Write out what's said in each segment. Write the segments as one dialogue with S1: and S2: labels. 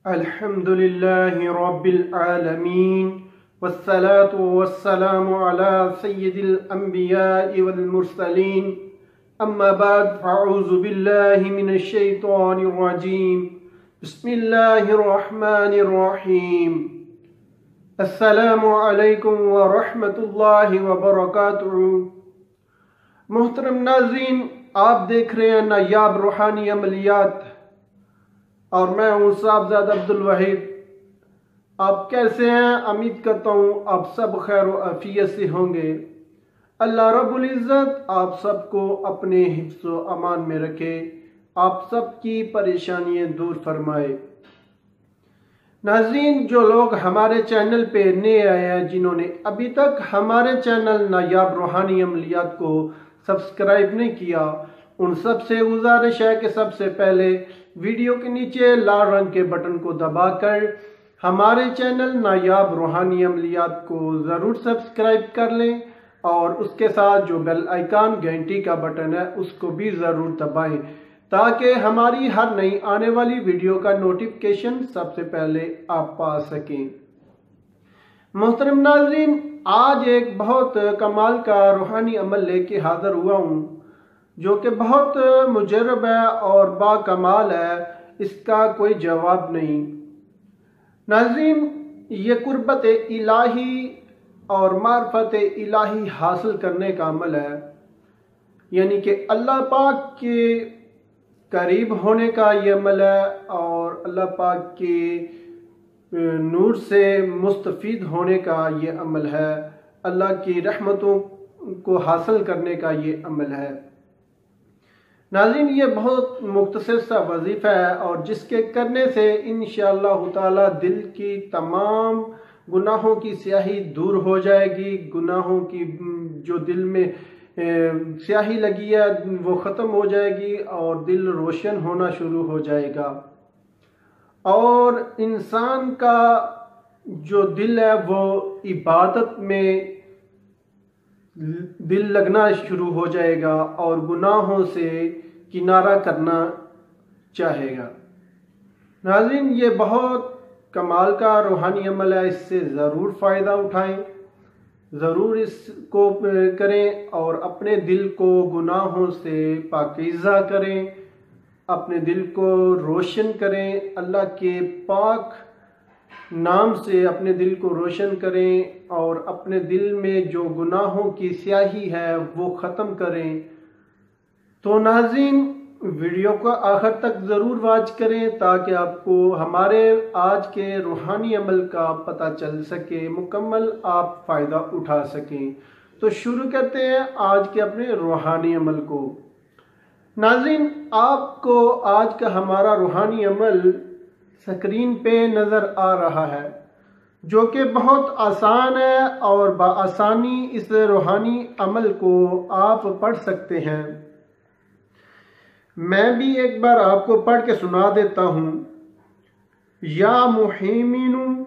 S1: الحمد لله رب العالمين والصلاة والسلام على سيد الأنبياء والمرسلين أما بعد فأعوذ بالله من الشيطان الرجيم بسم الله الرحمن الرحيم السلام علیکم ورحمۃ اللہ وبرکاتہ۔ محترم ناظرین، آپ دیکھ رہے ہیں نایاب روحانی عملیات اور میں ہوں صاحبزادہ عبدالوحید۔ آپ کیسے ہیں؟ امید کرتا ہوں آپ سب خیر و عافیت سے ہوں گے۔ اللہ رب العزت آپ سب کو اپنے حفظ و امان میں رکھے، آپ سب کی پریشانیاں دور فرمائے۔ ناظرین، جو لوگ ہمارے چینل پہ نئے آئے ہیں، جنہوں نے ابھی تک ہمارے چینل نایاب روحانی عملیات کو سبسکرائب نہیں کیا، ان سب سے گزارش ہے کہ سب سے پہلے ویڈیو کے نیچے لال رنگ کے بٹن کو دبا کر ہمارے چینل نایاب روحانی عملیات کو ضرور سبسکرائب کر لیں، اور اس کے ساتھ جو بیل آئیکن گھنٹی کا بٹن ہے اس کو بھی ضرور دبائیں تاکہ ہماری ہر نئی آنے والی ویڈیو کا نوٹیفیکیشن سب سے پہلے آپ پا سکیں۔ محترم ناظرین، آج ایک بہت کمال کا روحانی عمل لے کے حاضر ہوا ہوں جو کہ بہت مجرب ہے اور با کمال ہے، اس کا کوئی جواب نہیں۔ ناظرین، یہ قربت الہی اور معرفت الہی حاصل کرنے کا عمل ہے، یعنی کہ اللہ پاک کے قریب ہونے کا یہ عمل ہے اور اللہ پاک کے نور سے مستفید ہونے کا یہ عمل ہے، اللہ کی رحمتوں کو حاصل کرنے کا یہ عمل ہے۔ ناظرین، یہ بہت مختصر سا وظیفہ ہے اور جس کے کرنے سے انشاءاللہ تعالی دل کی تمام گناہوں کی سیاہی دور ہو جائے گی، گناہوں کی جو دل میں سیاہی لگی ہے وہ ختم ہو جائے گی اور دل روشن ہونا شروع ہو جائے گا، اور انسان کا جو دل ہے وہ عبادت میں دل لگنا شروع ہو جائے گا اور گناہوں سے کنارہ کرنا چاہے گا۔ ناظرین، یہ بہت کمال کا روحانی عمل ہے، اس سے ضرور فائدہ اٹھائیں، ضرور اس کو کریں اور اپنے دل کو گناہوں سے پاکیزہ کریں، اپنے دل کو روشن کریں، اللہ کے پاک نام سے اپنے دل کو روشن کریں اور اپنے دل میں جو گناہوں کی سیاہی ہے وہ ختم کریں۔ تو ناظرین، ویڈیو کو آخر تک ضرور واچ کریں تاکہ آپ کو ہمارے آج کے روحانی عمل کا پتہ چل سکے، مکمل آپ فائدہ اٹھا سکیں۔ تو شروع کرتے ہیں آج کے اپنے روحانی عمل کو۔ ناظرین، آپ کو آج کا ہمارا روحانی عمل سکرین پہ نظر آ رہا ہے، جو کہ بہت آسان ہے اور بآسانی اس روحانی عمل کو آپ پڑھ سکتے ہیں۔ میں بھی ایک بار آپ کو پڑھ کے سنا دیتا ہوں۔ یا محیمن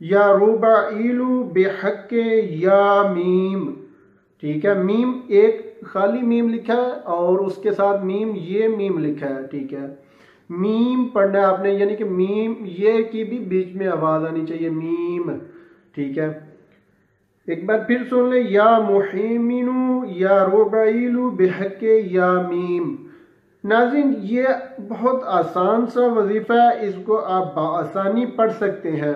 S1: یا ربعیل بحق یا میم، ٹھیک ہے، میم ایک خالی میم لکھا ہے اور اس کے ساتھ میم یہ میم لکھا ہے، ٹھیک ہے، میم پڑھنا ہے آپ نے، یعنی کہ میم یہ کی بھی بیچ میں آواز آنی چاہیے، میم، ٹھیک ہے۔ ایک بار پھر سن لیں، یا محیمن یا ربعیل بحق یا میم۔ ناظرین، یہ بہت آسان سا وظیفہ ہے، اس کو آپ بآسانی پڑھ سکتے ہیں۔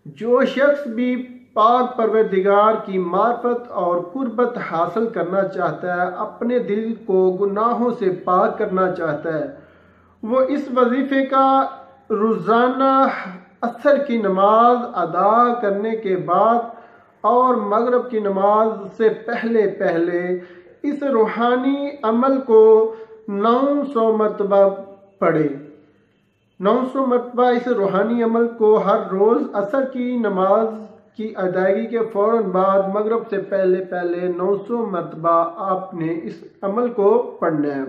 S1: جو شخص بھی پاک پروردگار کی معرفت اور قربت حاصل کرنا چاہتا ہے، اپنے دل کو گناہوں سے پاک کرنا چاہتا ہے، وہ اس وظیفے کا روزانہ عصر کی نماز ادا کرنے کے بعد اور مغرب کی نماز سے پہلے اس روحانی عمل کو 900 مرتبہ پڑھے۔ 900 مرتبہ اس روحانی عمل کو ہر روز عصر کی نماز کی ادائیگی کے فوراً بعد مغرب سے پہلے 900 مرتبہ آپ نے اس عمل کو پڑھنا ہے،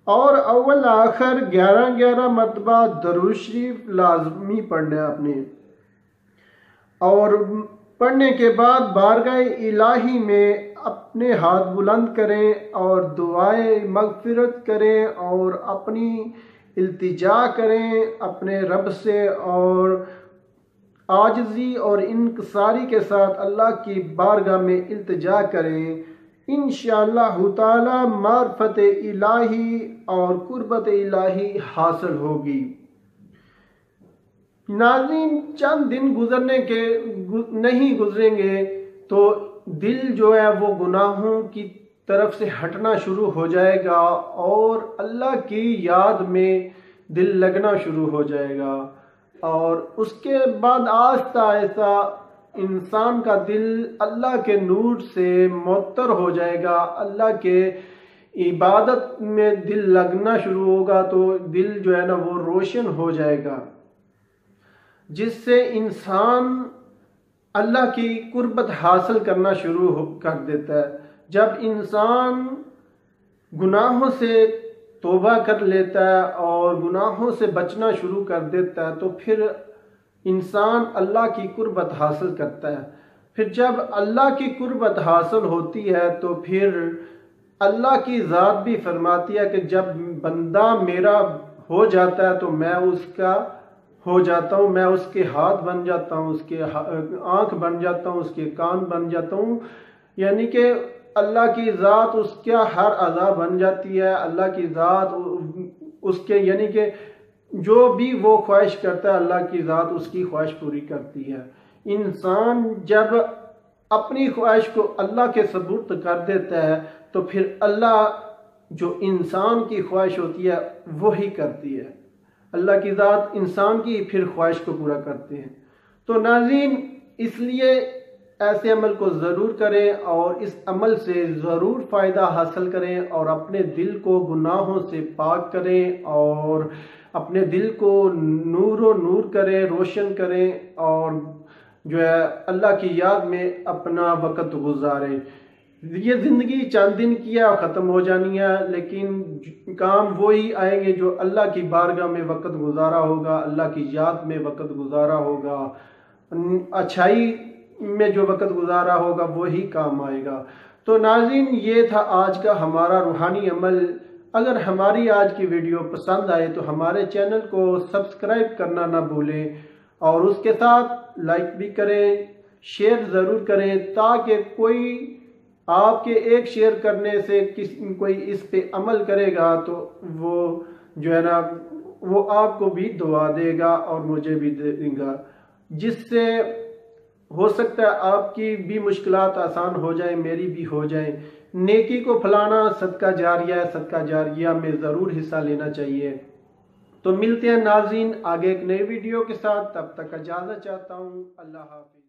S1: اور اول آخر 11 مرتبہ درود شریف لازمی پڑھنا ہے آپ نے، اور پڑھنے کے بعد بارگاہ الہی میں اپنے ہاتھ بلند کریں اور دعائیں مغفرت کریں اور اپنی التجا کریں اپنے رب سے، اور عاجزی اور انکساری کے ساتھ اللہ کی بارگاہ میں التجا کریں، انشاءاللہ تعالی معرفت الہی اور قربت الہی حاصل ہوگی۔ ناظرین، چند دن نہیں گزریں گے تو دل جو ہے وہ گناہوں کی طرف سے ہٹنا شروع ہو جائے گا اور اللہ کی یاد میں دل لگنا شروع ہو جائے گا، اور اس کے بعد آہستہ آہستہ انسان کا دل اللہ کے نور سے معطر ہو جائے گا، اللہ کے عبادت میں دل لگنا شروع ہوگا تو دل جو ہے نا وہ روشن ہو جائے گا، جس سے انسان اللہ کی قربت حاصل کرنا شروع کر دیتا ہے۔ جب انسان گناہوں سے توبہ کر لیتا ہے اور گناہوں سے بچنا شروع کر دیتا ہے تو پھر انسان اللہ کی قربت حاصل کرتا ہے۔ پھر جب اللہ کی قربت حاصل ہوتی ہے تو پھر اللہ کی ذات بھی فرماتی ہے کہ جب بندہ میرا ہو جاتا ہے تو میں اس کا ہو جاتا ہوں، میں اس کے ہاتھ بن جاتا ہوں، اس کے آنکھ بن جاتا ہوں، اس کے کان بن جاتا ہوں، یعنی کہ اللہ کی ذات اس کا ہر اعضاء بن جاتی ہے۔ اللہ کی ذات اس کے یعنی کہ جو بھی وہ خواہش کرتا ہے اللہ کی ذات اس کی خواہش پوری کرتی ہے۔ انسان جب اپنی خواہش کو اللہ کے سپرد کر دیتا ہے تو پھر اللہ جو انسان کی خواہش ہوتی ہے وہی کرتی ہے، اللہ کی ذات انسان کی پھر خواہش کو پورا کرتے ہیں۔ تو ناظرین، اس لیے ایسے عمل کو ضرور کریں اور اس عمل سے ضرور فائدہ حاصل کریں اور اپنے دل کو گناہوں سے پاک کریں اور اپنے دل کو نور کریں، روشن کریں اور جو ہے اللہ کی یاد میں اپنا وقت گزاریں۔ یہ زندگی چند دن کی ہے اور ختم ہو جانی ہے، لیکن کام وہی آئیں گے جو اللہ کی بارگاہ میں وقت گزارا ہوگا، اللہ کی یاد میں وقت گزارا ہوگا، اچھائی میں جو وقت گزارا ہوگا وہی کام آئے گا۔ تو ناظرین، یہ تھا آج کا ہمارا روحانی عمل۔ اگر ہماری آج کی ویڈیو پسند آئے تو ہمارے چینل کو سبسکرائب کرنا نہ بھولیں اور اس کے ساتھ لائک بھی کریں، شیئر ضرور کریں تاکہ کوئی آپ کے ایک شیئر کرنے سے کوئی اس پہ عمل کرے گا تو وہ جو ہے نا وہ آپ کو بھی دعا دے گا اور مجھے بھی دے گا، جس سے ہو سکتا ہے آپ کی بھی مشکلات آسان ہو جائیں، میری بھی ہو جائیں۔ نیکی کو پھیلانا صدقہ جاریہ ہے، صدقہ جاریہ میں ضرور حصہ لینا چاہیے۔ تو ملتے ہیں ناظرین آگے ایک نئی ویڈیو کے ساتھ، تب تک اجازت چاہتا ہوں، اللہ حافظ۔